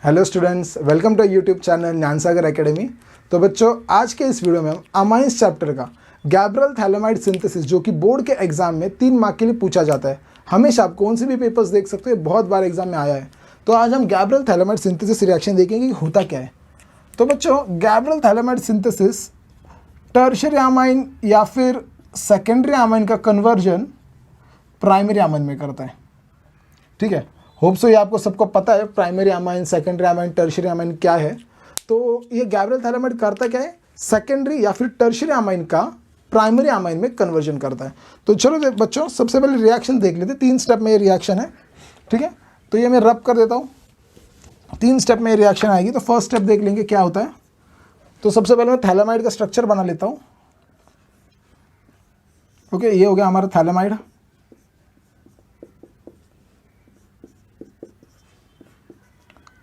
Hello students, welcome to YouTube channel Gyansagar Academy. तो बच्चों, आज के इस वीडियो में हम अमाइंस चैप्टर का गैब्रियल थैलेमाइड सिंथेसिस, जो कि बोर्ड के एग्जाम में 3 मार्क के लिए पूछा जाता है। हमेशा आप कौन से भी पेपर्स देख सकते हो, बहुत बार एग्जाम में आया है। तो आज हम गैब्रियल थैलेमाइड सिंथेसिस रिएक्शन देखेंगे कि होता क्या है। तो बच्चों, Gabriel phthalimide synthesis tertiary amine या फिर सेकेंडरी अमाइन का कन्वर्जन प्राइमरी अमाइन में करता है। ठीक है, होप सो ये आपको सबको पता है primary amine, secondary amine, tertiary amine क्या है। तो ये गैब्रियल थैलेमाइड करता क्या है, सेकेंडरी या फिर टर्शियरी अमाइन का प्राइमरी अमाइन में कन्वर्जन करता है। तो चलो बच्चों, सबसे पहले रिएक्शन देख लेते हैं। 3 स्टेप में ये रिएक्शन है। ठीक है, तो ये मैं रब कर देता हूँ। 3 स्टेप में ये रिएक्शन आएगी। तो फर्स्ट स्टेप देख लेंगे क्या होता है। तो सबसे पहले मैं थैलेमाइड का स्ट्रक्चर बना लेता हूँ। ओके, ये हो गया हमारा थैलेमाइड।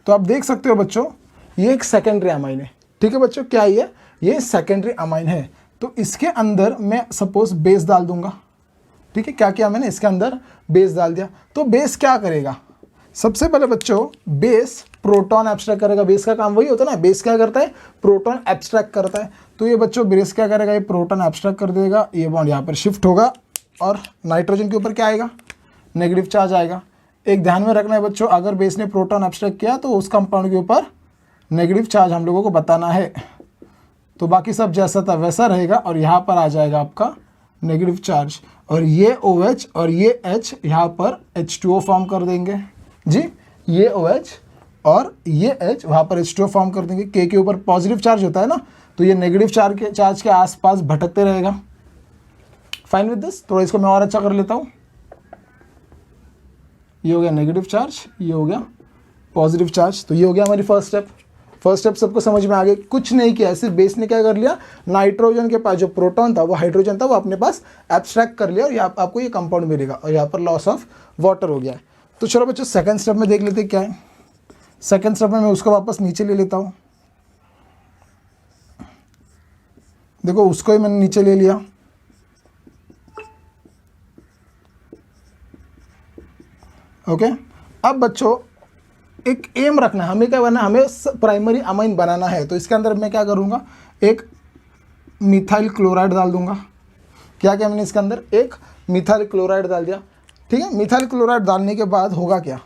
तो आप देख सकते हो बच्चों, ये एक सेकेंडरी अमाइन है। ठीक है बच्चों, क्या ये सेकेंडरी अमाइन है। तो इसके अंदर मैं सपोज बेस डाल दूंगा। ठीक है, क्या किया मैंने, इसके अंदर बेस डाल दिया। तो बेस क्या करेगा, सबसे पहले बच्चों बेस प्रोटॉन एब्स्ट्रैक्ट करेगा। बेस का काम वही होता है ना, बेस क्या करता है, प्रोटॉन एब्स्ट्रैक्ट करता है। तो ये बच्चों बेस क्या करेगा, ये प्रोटॉन एब्स्ट्रैक्ट कर देगा। ये बॉन्ड यहाँ पर शिफ्ट होगा और नाइट्रोजन के ऊपर क्या आएगा, नेगेटिव चार्ज आएगा। एक ध्यान में रखना है बच्चों, अगर बेस ने प्रोटॉन एब्स्ट्रैक्ट किया तो उस कंपाउंड के ऊपर नेगेटिव चार्ज हम लोगों को बताना है। तो बाकी सब जैसा था वैसा रहेगा और यहाँ पर आ जाएगा आपका नेगेटिव चार्ज। और ये OH और ये H यहाँ पर H2O फॉर्म कर देंगे जी। ये OH और ये H वहाँ पर H2O फॉर्म कर देंगे। K के ऊपर पॉजिटिव चार्ज होता है ना, तो ये नेगेटिव चार्ज के आसपास भटकते रहेगा। Fine with this. थोड़ा इसको मैं और अच्छा कर लेता हूँ। ये हो गया नेगेटिव चार्ज, ये हो गया पॉजिटिव चार्ज। तो ये हो गया हमारी फर्स्ट स्टेप। फर्स्ट स्टेप सबको समझ में आ गई। कुछ नहीं किया, सिर्फ बेस ने क्या कर लिया, नाइट्रोजन के पास जो प्रोटॉन था, वो हाइड्रोजन था, वो अपने पास एब्स्ट्रैक्ट कर लिया और यहाँ आपको ये कंपाउंड मिलेगा। और यहाँ पर लॉस ऑफ वाटर हो गया है। तो चलो बच्चों, सेकंड स्टेप में देख लेते हैं क्या है। सेकंड स्टेप में मैं उसको वापस नीचे ले लेता हूँ। देखो, उसको ही मैंने नीचे ले लिया। ओके, अब बच्चों एक एम रखना है, हमें क्या बनना है, हमें प्राइमरी अमाइन बनाना है। तो इसके अंदर मैं क्या करूँगा, एक मिथाइल क्लोराइड डाल दूंगा। क्या मैंने इसके अंदर एक मिथाइल क्लोराइड डाल दिया। ठीक है, मिथाइल क्लोराइड डालने के बाद होगा क्या,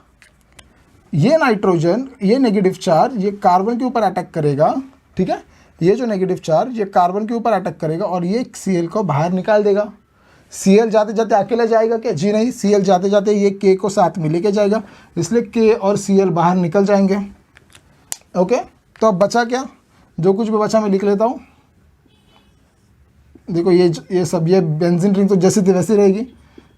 ये नाइट्रोजन, ये नेगेटिव चार्ज ये कार्बन के ऊपर अटैक करेगा। ठीक है, ये जो नेगेटिव चार्ज ये कार्बन के ऊपर अटैक करेगा और ये Cl को बाहर निकाल देगा। Cl जाते जाते अकेला जाएगा क्या, जी नहीं, Cl जाते जाते ये K को साथ में लेके जाएगा, इसलिए K और Cl बाहर निकल जाएंगे। ओके, तो अब बचा क्या, जो कुछ भी बचा मैं लिख लेता हूँ। देखो ये सब, ये बेंजीन रिंग तो जैसी थी वैसी रहेगी।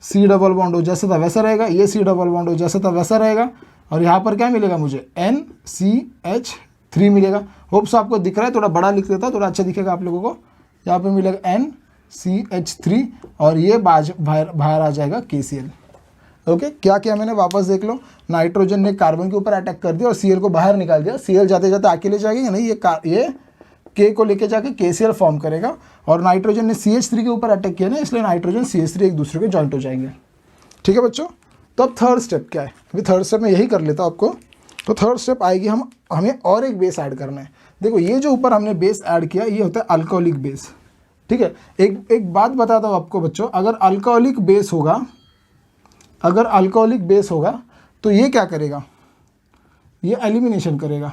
C डबल बॉन्ड हो जैसा था वैसा रहेगा, ये C डबल बॉन्ड हो जैसा था वैसा रहेगा। और यहाँ पर क्या मिलेगा मुझे, NCH3 मिलेगा। होप्स आपको दिख रहा है, थोड़ा बड़ा लिख देता, थोड़ा अच्छा दिखेगा आप लोगों को। यहाँ पर मिलेगा NCH3 और ये बाहर आ जाएगा KCl। ओके, क्या किया मैंने, वापस देख लो। नाइट्रोजन ने कार्बन के ऊपर अटैक कर दिया और Cl को बाहर निकाल दिया। Cl जाते जाते अकेले जाएगा नहीं, ये K को लेके जाके KCl फॉर्म करेगा। और नाइट्रोजन ने CH3 के ऊपर अटैक किया ना, इसलिए नाइट्रोजन CH3 एक दूसरे के जॉइंट हो जाएंगे। ठीक है बच्चों, तो अब थर्ड स्टेप क्या है, अभी थर्ड स्टेप में यही कर लेता हूँ आपको। तो थर्ड स्टेप आएगी, हमें और एक बेस ऐड करना है। देखो, ये जो ऊपर हमने बेस ऐड किया ये होता है अल्कोहलिक बेस। ठीक है, एक बात बताता हूँ आपको बच्चों, अगर अल्कोहलिक बेस होगा तो ये क्या करेगा, ये एलिमिनेशन करेगा।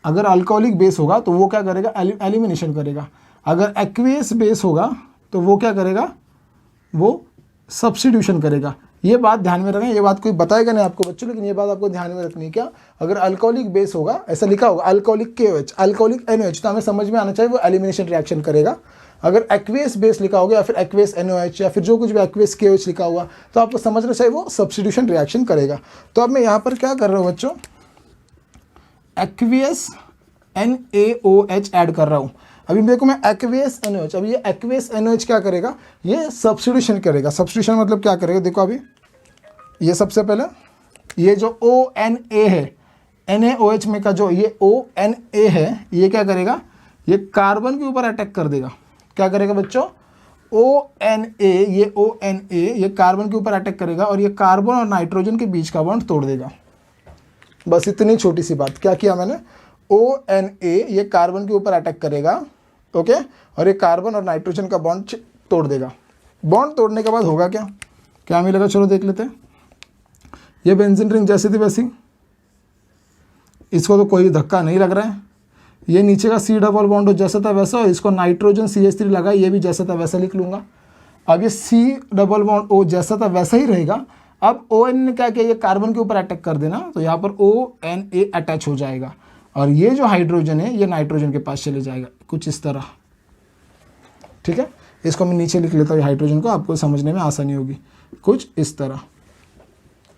अगर अल्कोहलिक बेस होगा तो वो क्या करेगा, एलिमिनेशन करेगा। अगर एक्वेस बेस होगा तो वो क्या करेगा, वो सब्स्टिट्यूशन करेगा। ये बात ध्यान में रखें, ये बात कोई बताएगा नहीं आपको बच्चों, लेकिन ये बात आपको ध्यान में रखनी है। क्या, अगर अल्कोहलिक बेस होगा, ऐसा लिखा होगा अल्कोहलिक KOH, अल्कोहलिक NOH, तो हमें समझ में आना चाहिए वो एलिमिनेशन रिएक्शन करेगा। अगर एक्वेस बेस लिखा होगा या फिर एक्वेस NOH या फिर जो कुछ भी एक्वेस KOH लिखा हुआ, तो आपको समझना चाहिए वो सब्स्टिट्यूशन रिएक्शन करेगा। तो अब मैं यहाँ पर क्या कर रहा हूँ बच्चों, एक्वेस NaOH ऐड कर रहा हूँ। अभी देखो मैं एक्वेस NaOH, अभी ये एक्वेस NaOH क्या करेगा, ये सब्स्टिट्यूशन करेगा। सब्स्टिट्यूशन मतलब क्या करेगा, देखो अभी ये सबसे पहले ये जो ONA है, NaOH में का जो ये ONA है, ये क्या करेगा, ये कार्बन के ऊपर अटैक कर देगा। क्या करेगा बच्चों, ONA ये कार्बन के ऊपर अटैक करेगा और ये कार्बन और नाइट्रोजन के बीच का बॉन्ड तोड़ देगा। बस इतनी छोटी सी बात। क्या किया मैंने, ONA ये कार्बन के ऊपर अटैक करेगा, ओके, और ये कार्बन और नाइट्रोजन का बॉन्ड तोड़ देगा। बॉन्ड तोड़ने के बाद होगा क्या, क्या मिलेगा, चलो देख लेते हैं। ये बेंजीन रिंग जैसी थी वैसी, इसको तो कोई धक्का नहीं लग रहा है। ये नीचे का C डबल बॉन्ड जैसा था वैसा, और इसको नाइट्रोजन CH3 लगा, ये भी जैसा था वैसा लिख लूँगा। अब ये C डबल बॉन्ड O जैसा था वैसा ही रहेगा। अब ON ने क्या किया, ये कार्बन के ऊपर अटैक कर देना, तो यहाँ पर ONA अटैच हो जाएगा, और ये जो हाइड्रोजन है ये नाइट्रोजन के पास चले जाएगा, कुछ इस तरह। ठीक है, इसको मैं नीचे लिख लेता हूँ हाइड्रोजन को, आपको समझने में आसानी होगी, कुछ इस तरह।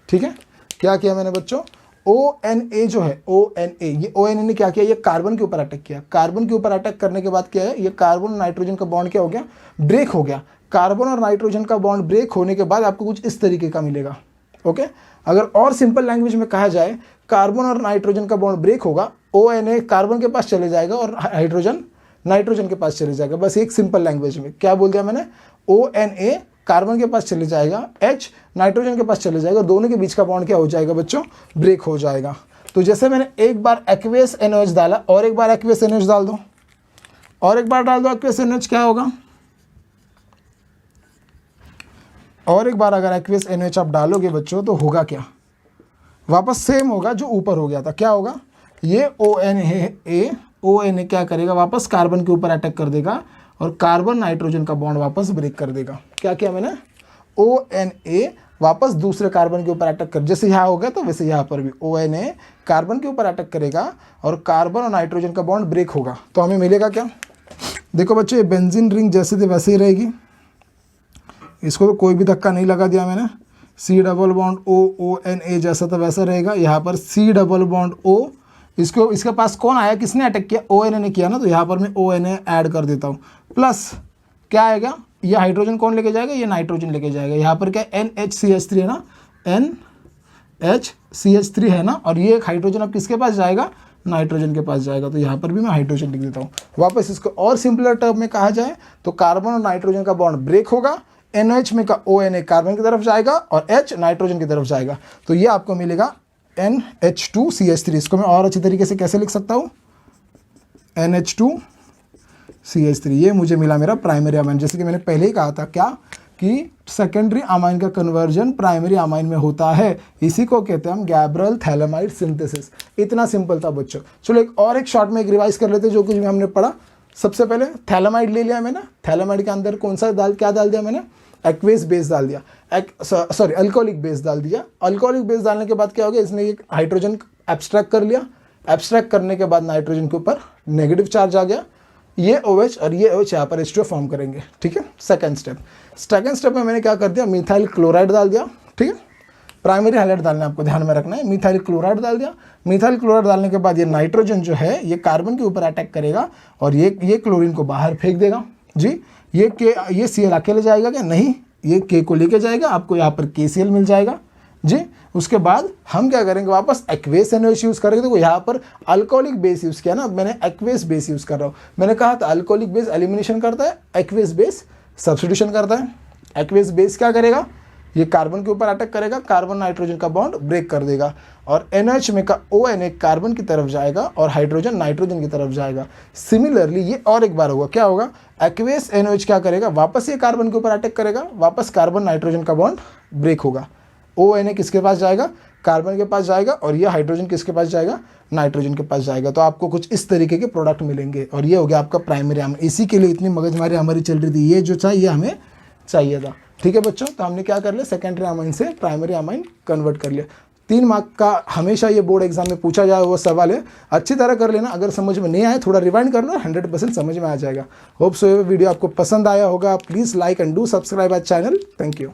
ठीक है, क्या किया मैंने बच्चों, ONA जो है, ONA, ये ONA ने क्या किया, ये कार्बन के ऊपर अटैक किया। कार्बन के ऊपर अटैक करने के बाद क्या है, ये कार्बन और नाइट्रोजन का बॉन्ड क्या हो गया, ब्रेक हो गया। कार्बन और नाइट्रोजन का बॉन्ड ब्रेक होने के बाद आपको कुछ इस तरीके का मिलेगा। ओके, अगर और सिंपल लैंग्वेज में कहा जाए, कार्बन और नाइट्रोजन का बॉन्ड ब्रेक होगा, ONA कार्बन के पास चले जाएगा और हाइड्रोजन नाइट्रोजन के पास चले जाएगा। बस एक सिंपल लैंग्वेज में क्या बोल दिया मैंने, ONA कार्बन के पास चले जाएगा, H नाइट्रोजन के पास चले जाएगा, दोनों के बीच का बॉन्ड क्या हो जाएगा बच्चों, ब्रेक हो जाएगा। तो जैसे मैंने एक बार एक्वेस NaOH डाला, और एक बार एक्वेस NaOH डाल दो, और एक बार डाल दो एक्वेस NaOH, क्या होगा, और एक बार अगर एक्वेस NaOH आप डालोगे बच्चों तो होगा क्या, वापस सेम होगा जो ऊपर हो गया था। क्या होगा, ये ONA क्या करेगा, वापस कार्बन के ऊपर अटैक कर देगा, और कार्बन नाइट्रोजन का बॉन्ड वापस ब्रेक कर देगा। क्या किया मैंने, ONA वापस दूसरे कार्बन के ऊपर अटैक कर, जैसे यहाँ हो गया तो वैसे यहाँ पर भी ONA कार्बन के ऊपर अटैक करेगा, और कार्बन और नाइट्रोजन का बॉन्ड ब्रेक होगा। तो हमें मिलेगा क्या, देखो बच्चों, ये बेंजीन रिंग जैसे थी वैसे ही रहेगी, इसको तो कोई भी धक्का नहीं लगा दिया मैंने। C डबल बॉन्ड ONA जैसा था वैसा रहेगा। यहाँ पर C डबल बॉन्ड O, इसको इसके पास कौन आया, किसने अटैक किया, ONA ने किया ना, तो यहाँ पर मैं ONA ऐड कर देता हूँ। प्लस क्या आएगा, ये हाइड्रोजन कौन लेके जाएगा, ये नाइट्रोजन लेके जाएगा। यहाँ पर क्या NHCH3 है ना, NHCH3 है ना, और ये एक हाइड्रोजन अब किसके पास जाएगा, नाइट्रोजन के पास जाएगा। तो यहाँ पर भी मैं हाइड्रोजन लिख देता हूँ। वापस इसको और सिंपलर टर्म में कहा जाए तो कार्बन और नाइट्रोजन का बॉन्ड ब्रेक होगा, NH में का ONA कार्बन की तरफ जाएगा, और H नाइट्रोजन की तरफ जाएगा। तो ये आपको मिलेगा NH2CH3। इसको मैं और अच्छी तरीके से कैसे लिख सकता हूँ, NH2CH3, ये मुझे मिला मेरा प्राइमरी अमाइन। जैसे कि मैंने पहले ही कहा था क्या, कि सेकेंडरी अमाइन का कन्वर्जन प्राइमरी अमाइन में होता है, इसी को कहते हैं हम गैब्रियल थैलेमाइड सिंथेसिस। इतना सिंपल था बच्चों। चलो एक शॉर्ट में एक रिवाइज कर लेते हैं जो कुछ भी हमने पढ़ा। सबसे पहले थैलेमाइड ले लिया मैंने, थैलेमाइड के अंदर कौन सा क्या डाल दिया मैंने, एक्वेस बेस डाल दिया, अल्कोहलिक बेस डाल दिया। अल्कोहलिक बेस डालने के बाद क्या हो गया, इसने एक हाइड्रोजन एब्स्ट्रैक्ट कर लिया, एब्स्ट्रैक्ट करने के बाद नाइट्रोजन के ऊपर नेगेटिव चार्ज आ गया, ये OH और ये OH यहाँ पर H2 फॉर्म करेंगे। ठीक है, सेकंड स्टेप में मैंने क्या कर दिया, मिथाइल क्लोराइड डाल दिया। ठीक है, प्राइमरी हाइलाइट डालना है, आपको ध्यान में रखना है। मिथाइल क्लोराइड डाल दिया। मिथाइल क्लोराइड डालने के बाद ये नाइट्रोजन जो है ये कार्बन के ऊपर अटैक करेगा, और ये क्लोरीन को बाहर फेंक देगा जी। ये Cl अकेले जाएगा क्या, नहीं, ये K को लेके जाएगा, आपको यहाँ पर KCl मिल जाएगा जी। उसके बाद हम क्या करेंगे, वापस एक्वेस NaOH यूज़ करेंगे। देखो यहाँ पर अल्कोहलिक बेस यूज़ किया ना, मैंने एक्वेस बेस यूज़ कर रहा हूँ। मैंने कहा था अल्कोहलिक बेस एलिमिनेशन करता है, एक्वेस बेस सब्स्टिट्यूशन करता है। एक्वेस बेस क्या करेगा, ये कार्बन के ऊपर अटैक करेगा, कार्बन नाइट्रोजन का बॉन्ड ब्रेक कर देगा, और NH में का ONA कार्बन की तरफ जाएगा, और हाइड्रोजन नाइट्रोजन की तरफ जाएगा। सिमिलरली ये और एक बार होगा, क्या होगा, एक्वेस NaOH क्या करेगा, वापस ये कार्बन के ऊपर अटैक करेगा, वापस कार्बन नाइट्रोजन का बॉन्ड ब्रेक होगा। ONA किसके पास जाएगा, कार्बन के पास जाएगा, और ये हाइड्रोजन किसके पास जाएगा, नाइट्रोजन के पास जाएगा। तो आपको कुछ इस तरीके के प्रोडक्ट मिलेंगे, और ये हो गया आपका प्राइमरी अमाइन। इसी के लिए इतनी मगजमारी हमारी चल रही थी, ये जो चाहिए हमें चाहिए था। ठीक है बच्चों, तो हमने क्या कर लिया, सेकेंडरी अमाइन से प्राइमरी अमाइन कन्वर्ट कर लिया। 3 मार्क का हमेशा ये बोर्ड एग्जाम में पूछा जाए वो सवाल है, अच्छी तरह कर लेना। अगर समझ में नहीं आए थोड़ा रिवाइंड कर लो, 100% समझ में आ जाएगा। होप सो ये वीडियो आपको पसंद आया होगा। Please like and do subscribe our channel. Thank you.